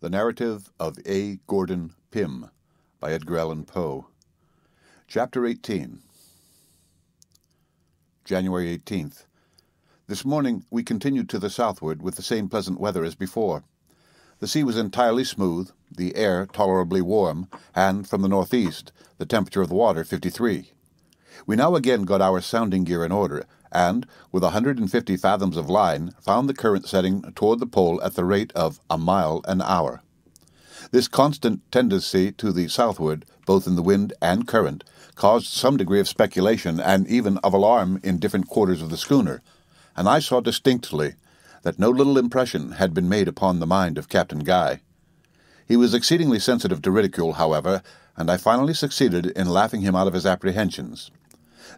The Narrative of A. Gordon Pym by Edgar Allan Poe. Chapter 18. January 18th. This morning we continued to the southward with the same pleasant weather as before. The sea was entirely smooth, the air tolerably warm, and from the northeast, the temperature of the water 53. We now again got our sounding gear in order, and, with 150 fathoms of line, found the current setting toward the pole at the rate of a mile an hour. This constant tendency to the southward, both in the wind and current, caused some degree of speculation and even of alarm in different quarters of the schooner, and I saw distinctly that no little impression had been made upon the mind of Captain Guy. He was exceedingly sensitive to ridicule, however, and I finally succeeded in laughing him out of his apprehensions.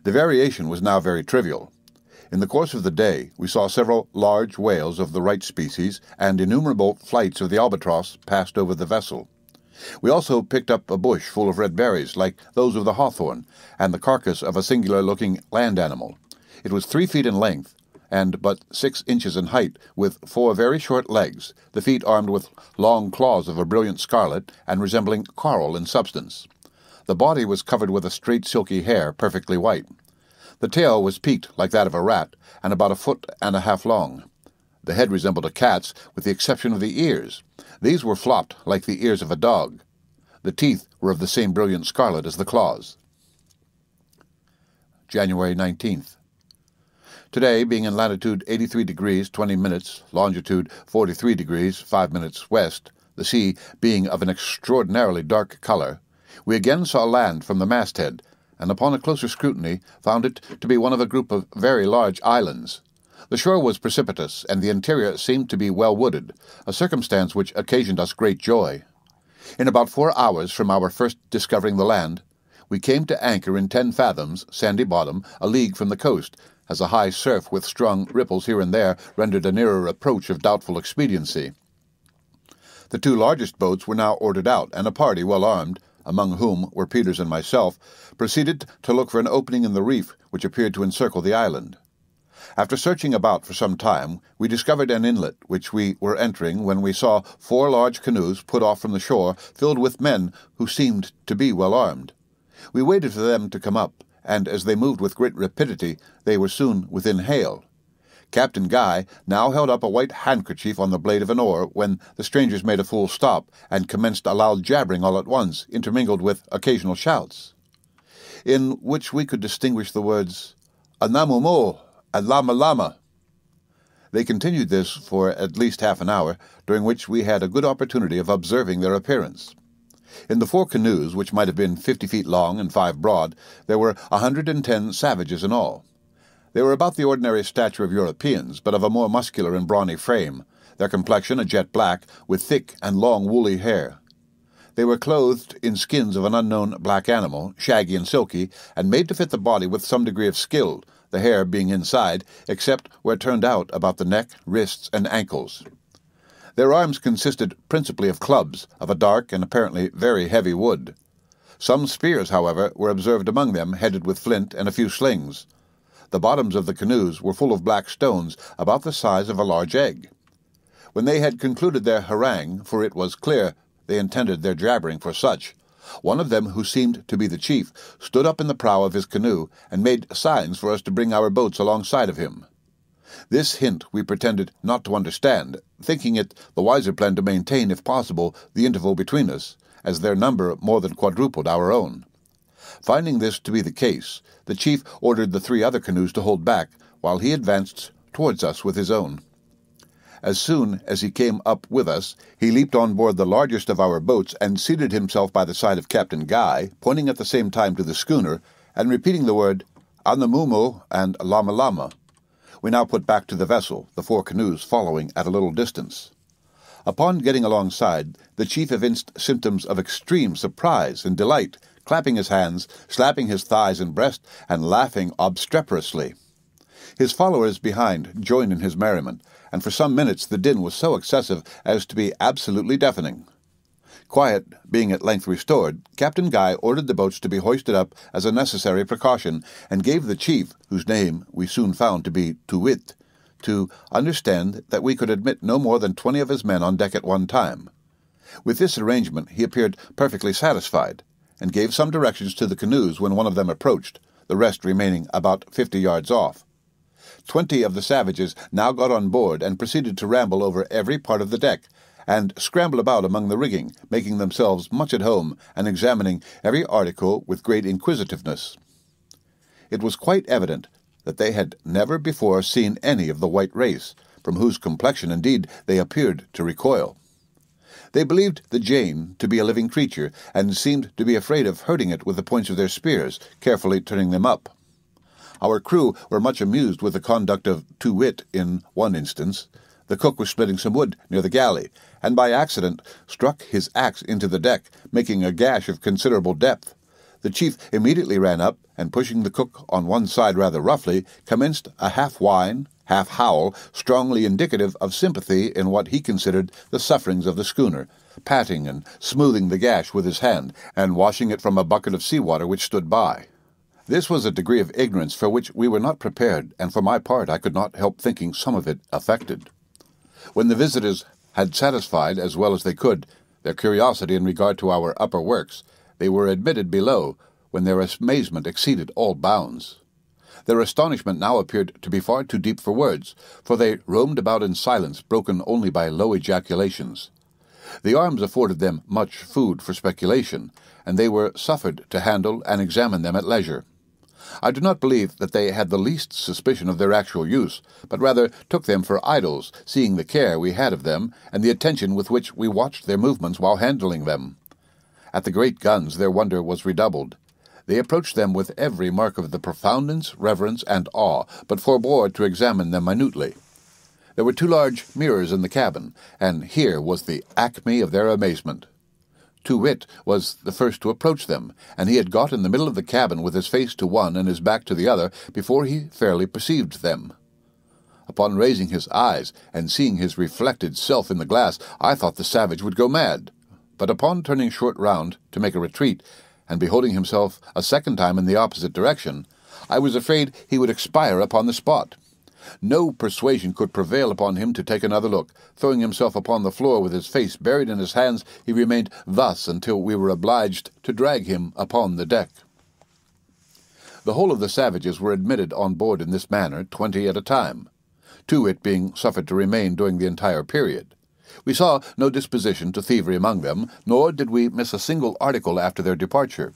The variation was now very trivial. In the course of the day, we saw several large whales of the right species, and innumerable flights of the albatross passed over the vessel. We also picked up a bush full of red berries, like those of the hawthorn, and the carcass of a singular-looking land animal. It was 3 feet in length, and but 6 inches in height, with 4 very short legs, the feet armed with long claws of a brilliant scarlet, and resembling coral in substance. The body was covered with a straight silky hair, perfectly white. The tail was peaked like that of a rat, and about 1.5 feet long. The head resembled a cat's, with the exception of the ears. These were flopped like the ears of a dog. The teeth were of the same brilliant scarlet as the claws. January 19th. Today, being in latitude 83 degrees 20 minutes, longitude 43 degrees 5 minutes west, the sea being of an extraordinarily dark color, we again saw land from the masthead, and upon a closer scrutiny found it to be one of a group of very large islands. The shore was precipitous, and the interior seemed to be well wooded, a circumstance which occasioned us great joy. In about 4 hours from our first discovering the land, we came to anchor in 10 fathoms, sandy bottom, a league from the coast, as a high surf with strong ripples here and there rendered a nearer approach of doubtful expediency. The 2 largest boats were now ordered out, and a party, well armed, among whom were Peters and myself, proceeded to look for an opening in the reef which appeared to encircle the island. After searching about for some time, we discovered an inlet which we were entering when we saw 4 large canoes put off from the shore, filled with men who seemed to be well armed. We waited for them to come up, and as they moved with great rapidity, they were soon within hail. Captain Guy now held up a white handkerchief on the blade of an oar when the strangers made a full stop, and commenced a loud jabbering all at once, intermingled with occasional shouts, in which we could distinguish the words, "Anamumo" and "Lama Lama." They continued this for at least half an hour, during which we had a good opportunity of observing their appearance. In the 4 canoes, which might have been 50 feet long and 5 broad, there were 110 savages in all. They were about the ordinary stature of Europeans, but of a more muscular and brawny frame, their complexion a jet black, with thick and long woolly hair. They were clothed in skins of an unknown black animal, shaggy and silky, and made to fit the body with some degree of skill, the hair being inside, except where turned out about the neck, wrists, and ankles. Their arms consisted principally of clubs, of a dark and apparently very heavy wood. Some spears, however, were observed among them, headed with flint, and a few slings. The bottoms of the canoes were full of black stones, about the size of a large egg. When they had concluded their harangue, for it was clear they intended their jabbering for such, one of them, who seemed to be the chief, stood up in the prow of his canoe, and made signs for us to bring our boats alongside of him. This hint we pretended not to understand, thinking it the wiser plan to maintain, if possible, the interval between us, as their number more than quadrupled our own. Finding this to be the case, the chief ordered the 3 other canoes to hold back, while he advanced towards us with his own. As soon as he came up with us, he leaped on board the largest of our boats, and seated himself by the side of Captain Guy, pointing at the same time to the schooner, and repeating the word "Anamumo" and "Lama Lama." We now put back to the vessel, the 4 canoes following at a little distance. Upon getting alongside, the chief evinced symptoms of extreme surprise and delight, clapping his hands, slapping his thighs and breast, and laughing obstreperously. His followers behind joined in his merriment, and for some minutes the din was so excessive as to be absolutely deafening. Quiet being at length restored, Captain Guy ordered the boats to be hoisted up as a necessary precaution, and gave the chief, whose name we soon found to be Too-Wit, to understand that we could admit no more than 20 of his men on deck at one time. With this arrangement he appeared perfectly satisfied, and gave some directions to the canoes when one of them approached, the rest remaining about 50 yards off. 20 of the savages now got on board and proceeded to ramble over every part of the deck, and scramble about among the rigging, making themselves much at home and examining every article with great inquisitiveness. It was quite evident that they had never before seen any of the white race, from whose complexion indeed they appeared to recoil. They believed the Jane to be a living creature, and seemed to be afraid of hurting it with the points of their spears, carefully turning them up. Our crew were much amused with the conduct of Too Wit in one instance. The cook was splitting some wood near the galley, and by accident struck his axe into the deck, making a gash of considerable depth. The chief immediately ran up, and pushing the cook on one side rather roughly, commenced a half-whine, half-howl, strongly indicative of sympathy in what he considered the sufferings of the schooner, patting and smoothing the gash with his hand, and washing it from a bucket of sea-water which stood by. This was a degree of ignorance for which we were not prepared, and for my part I could not help thinking some of it affected. When the visitors had satisfied, as well as they could, their curiosity in regard to our upper works, they were admitted below, when their amazement exceeded all bounds. Their astonishment now appeared to be far too deep for words, for they roamed about in silence, broken only by low ejaculations. The arms afforded them much food for speculation, and they were suffered to handle and examine them at leisure. I do not believe that they had the least suspicion of their actual use, but rather took them for idols, seeing the care we had of them, and the attention with which we watched their movements while handling them. At the great guns their wonder was redoubled. They approached them with every mark of the profoundness, reverence, and awe, but forbore to examine them minutely. There were 2 large mirrors in the cabin, and here was the acme of their amazement. Too Wit was the first to approach them, and he had got in the middle of the cabin with his face to one and his back to the other before he fairly perceived them. Upon raising his eyes and seeing his reflected self in the glass, I thought the savage would go mad. But upon turning short round to make a retreat, and beholding himself a second time in the opposite direction, I was afraid he would expire upon the spot. No persuasion could prevail upon him to take another look. Throwing himself upon the floor with his face buried in his hands, he remained thus until we were obliged to drag him upon the deck. The whole of the savages were admitted on board in this manner, 20 at a time, Too Wit being suffered to remain during the entire period. We saw no disposition to thievery among them, nor did we miss a single article after their departure.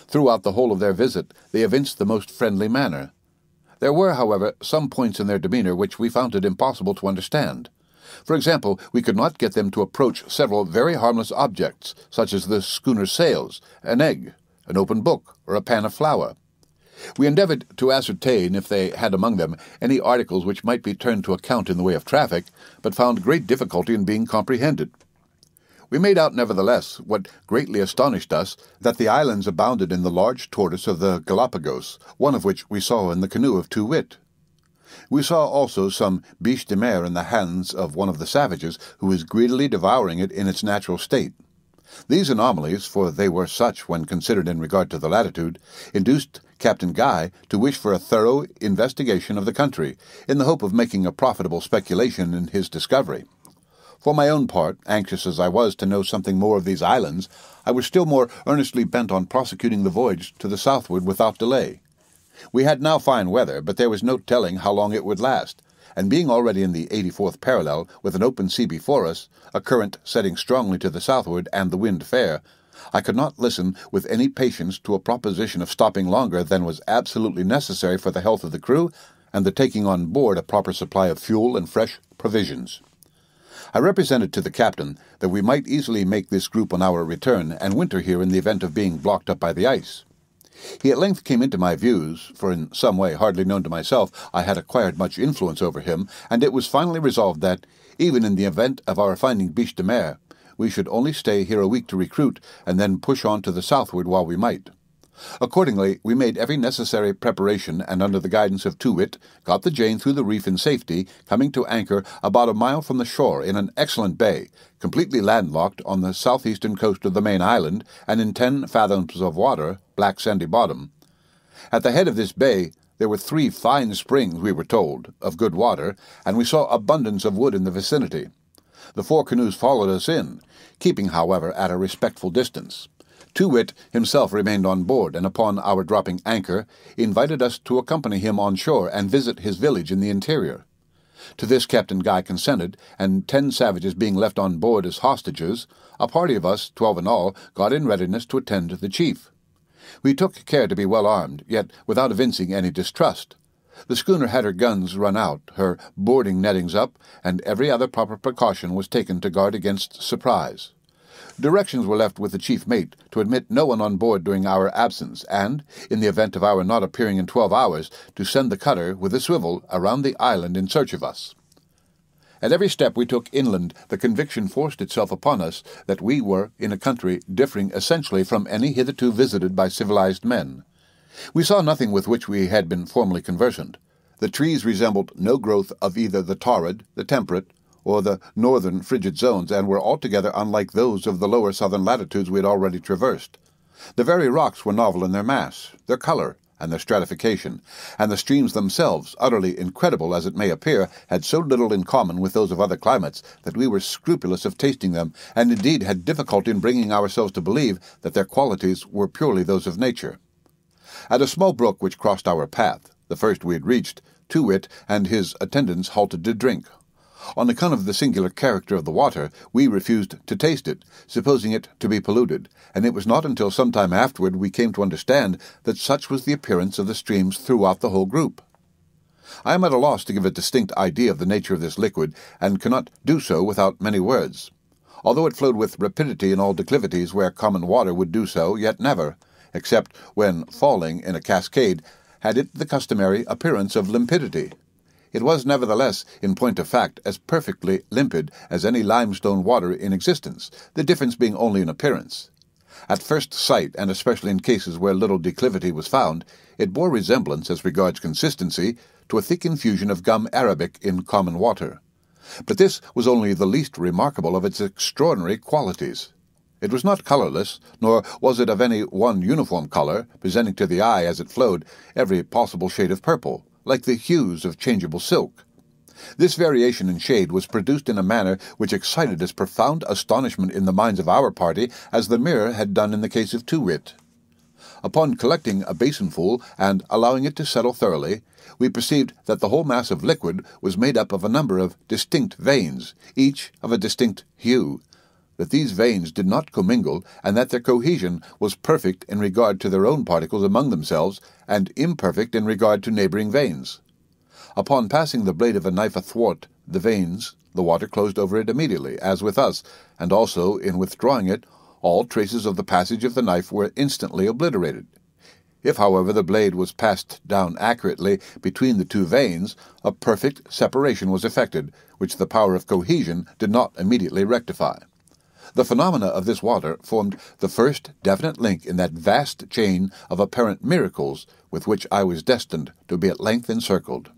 Throughout the whole of their visit they evinced the most friendly manner. There were, however, some points in their demeanor which we found it impossible to understand. For example, we could not get them to approach several very harmless objects, such as the schooner's sails, an egg, an open book, or a pan of flour. We endeavored to ascertain if they had among them any articles which might be turned to account in the way of traffic, but found great difficulty in being comprehended. We made out, nevertheless, what greatly astonished us, that the islands abounded in the large tortoise of the Galapagos, one of which we saw in the canoe of Too Wit. We saw also some biche de mer in the hands of one of the savages, who was greedily devouring it in its natural state. These anomalies, for they were such when considered in regard to the latitude, induced Captain Guy to wish for a thorough investigation of the country, in the hope of making a profitable speculation in his discovery. For my own part, anxious as I was to know something more of these islands, I was still more earnestly bent on prosecuting the voyage to the southward without delay. We had now fine weather, but there was no telling how long it would last, and being already in the 84th parallel, with an open sea before us, a current setting strongly to the southward, and the wind fair, I could not listen with any patience to a proposition of stopping longer than was absolutely necessary for the health of the crew, and the taking on board a proper supply of fuel and fresh provisions. I represented to the captain that we might easily make this group on our return, and winter here in the event of being blocked up by the ice. He at length came into my views, for in some way hardly known to myself I had acquired much influence over him, and it was finally resolved that, even in the event of our finding biche de mer, we should only stay here a week to recruit, and then push on to the southward while we might. Accordingly, we made every necessary preparation, and under the guidance of Too Wit, got the Jane through the reef in safety, coming to anchor about a mile from the shore in an excellent bay, completely landlocked on the southeastern coast of the main island, and in 10 fathoms of water, black sandy bottom. At the head of this bay there were 3 fine springs, we were told, of good water, and we saw abundance of wood in the vicinity. The 4 canoes followed us in, keeping, however, at a respectful distance. Too-Wit himself remained on board, and upon our dropping anchor, invited us to accompany him on shore and visit his village in the interior. To this Captain Guy consented, and 10 savages being left on board as hostages, a party of us, 12 in all, got in readiness to attend the chief. We took care to be well armed, yet without evincing any distrust. The schooner had her guns run out, her boarding nettings up, and every other proper precaution was taken to guard against surprise. Directions were left with the chief mate to admit no one on board during our absence, and, in the event of our not appearing in 12 hours, to send the cutter with a swivel around the island in search of us. At every step we took inland, the conviction forced itself upon us that we were in a country differing essentially from any hitherto visited by civilized men. We saw nothing with which we had been formerly conversant. The trees resembled no growth of either the torrid, the temperate, or the northern frigid zones, and were altogether unlike those of the lower southern latitudes we had already traversed. The very rocks were novel in their mass, their color, and their stratification, and the streams themselves, utterly incredible as it may appear, had so little in common with those of other climates that we were scrupulous of tasting them, and indeed had difficulty in bringing ourselves to believe that their qualities were purely those of nature. At a small brook which crossed our path, the first we had reached, Too-Wit and his attendants halted to drink. On account of the singular character of the water, we refused to taste it, supposing it to be polluted, and it was not until some time afterward we came to understand that such was the appearance of the streams throughout the whole group. I am at a loss to give a distinct idea of the nature of this liquid, and cannot do so without many words. Although it flowed with rapidity in all declivities where common water would do so, yet never, except when falling in a cascade, had it the customary appearance of limpidity. It was nevertheless, in point of fact, as perfectly limpid as any limestone water in existence, the difference being only in appearance. At first sight, and especially in cases where little declivity was found, it bore resemblance, as regards consistency, to a thick infusion of gum arabic in common water. But this was only the least remarkable of its extraordinary qualities. It was not colorless, nor was it of any one uniform color, presenting to the eye as it flowed every possible shade of purple, like the hues of changeable silk. This variation in shade was produced in a manner which excited as profound astonishment in the minds of our party as the mirror had done in the case of Too-Wit. Upon collecting a basinful and allowing it to settle thoroughly, we perceived that the whole mass of liquid was made up of a number of distinct veins, each of a distinct hue, that these veins did not commingle, and that their cohesion was perfect in regard to their own particles among themselves, and imperfect in regard to neighboring veins. Upon passing the blade of a knife athwart the veins, the water closed over it immediately, as with us, and also, in withdrawing it, all traces of the passage of the knife were instantly obliterated. If, however, the blade was passed down accurately between the 2 veins, a perfect separation was effected, which the power of cohesion did not immediately rectify. The phenomena of this water formed the first definite link in that vast chain of apparent miracles with which I was destined to be at length encircled.